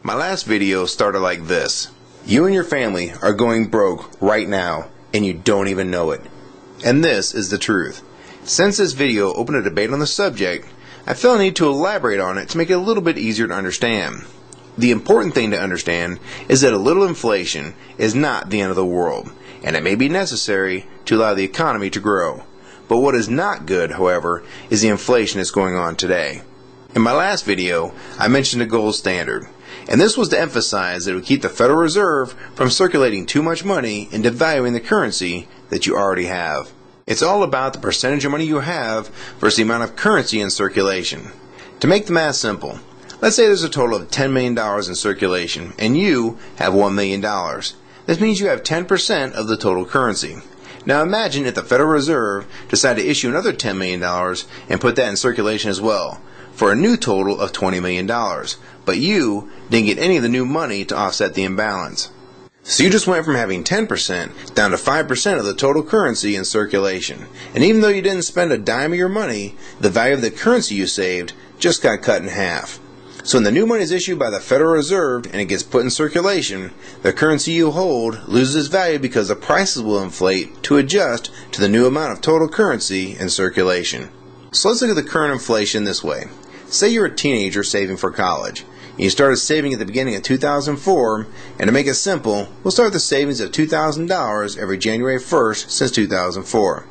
My last video started like this. You and your family are going broke right now, and you don't even know it. And this is the truth. Since this video opened a debate on the subject, I felt I need to elaborate on it to make it a little bit easier to understand. The important thing to understand is that a little inflation is not the end of the world, and it may be necessary to allow the economy to grow. But what is not good, however, is the inflation that's going on today. In my last video, I mentioned the gold standard, and this was to emphasize that it would keep the Federal Reserve from circulating too much money and devaluing the currency that you already have. It's all about the percentage of money you have versus the amount of currency in circulation. To make the math simple, let's say there's a total of $10 million in circulation, and you have $1 million. This means you have 10% of the total currency. Now imagine if the Federal Reserve decided to issue another $10 million and put that in circulation as well, for a new total of $20 million. But you didn't get any of the new money to offset the imbalance. So you just went from having 10% down to 5% of the total currency in circulation. And even though you didn't spend a dime of your money, the value of the currency you saved just got cut in half. So when the new money is issued by the Federal Reserve and it gets put in circulation, the currency you hold loses value because the prices will inflate to adjust to the new amount of total currency in circulation. So let's look at the current inflation this way. Say you're a teenager saving for college. You started saving at the beginning of 2004, and to make it simple, we'll start with the savings of $2,000 every January 1st since 2004.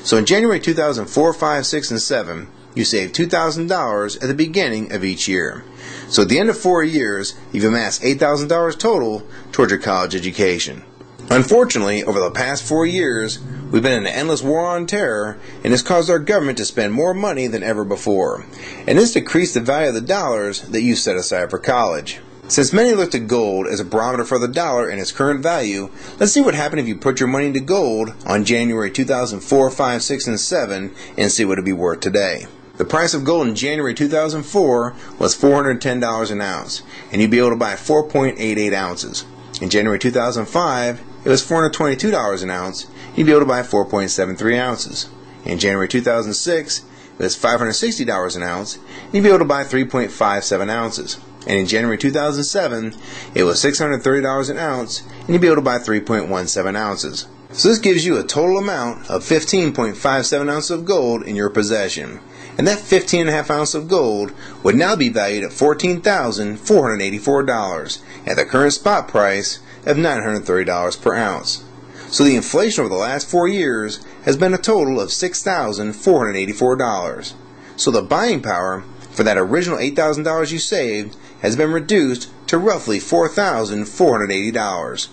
So in January 2004, 5, 6, and 7, you saved $2,000 at the beginning of each year. So at the end of 4 years, you've amassed $8,000 total towards your college education. Unfortunately, over the past 4 years, we've been in an endless war on terror, and it's caused our government to spend more money than ever before. And this decreased the value of the dollars that you set aside for college. Since many look to gold as a barometer for the dollar and its current value, let's see what happened if you put your money into gold on January 2004, 5, 6, and 7 and see what it would be worth today. The price of gold in January 2004 was $410 an ounce, and you'd be able to buy 4.88 ounces. In January 2005, it was $422 an ounce, and you'd be able to buy 4.73 ounces. In January 2006, it was $560 an ounce, and you'd be able to buy 3.57 ounces. And in January 2007, it was $630 an ounce, and you'd be able to buy 3.17 ounces. So this gives you a total amount of 15.57 ounces of gold in your possession. And that 15.5 ounces of gold would now be valued at $14,484 at the current spot price of $930 per ounce. So the inflation over the last 4 years has been a total of $6,484. So the buying power for that original $8,000 you saved has been reduced to roughly $4,480,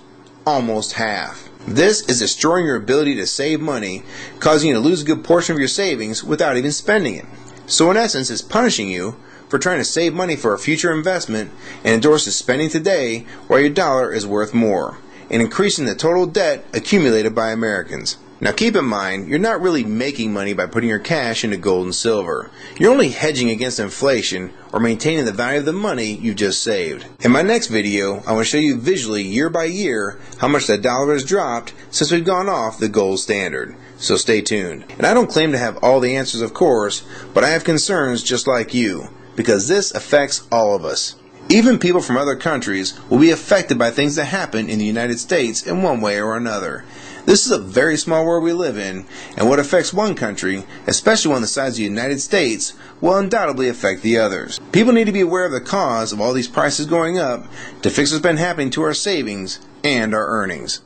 almost half. This is destroying your ability to save money, causing you to lose a good portion of your savings without even spending it. So in essence, it's punishing you for trying to save money for a future investment and endorses spending today while your dollar is worth more, and increasing the total debt accumulated by Americans. Now keep in mind, you're not really making money by putting your cash into gold and silver. You're only hedging against inflation or maintaining the value of the money you just saved. In my next video, I will show you visually year by year how much the dollar has dropped since we've gone off the gold standard. So stay tuned. And I don't claim to have all the answers, of course, but I have concerns just like you, because this affects all of us. Even people from other countries will be affected by things that happen in the United States in one way or another. This is a very small world we live in, and what affects one country, especially one the size of the United States, will undoubtedly affect the others. People need to be aware of the cause of all these prices going up to fix what's been happening to our savings and our earnings.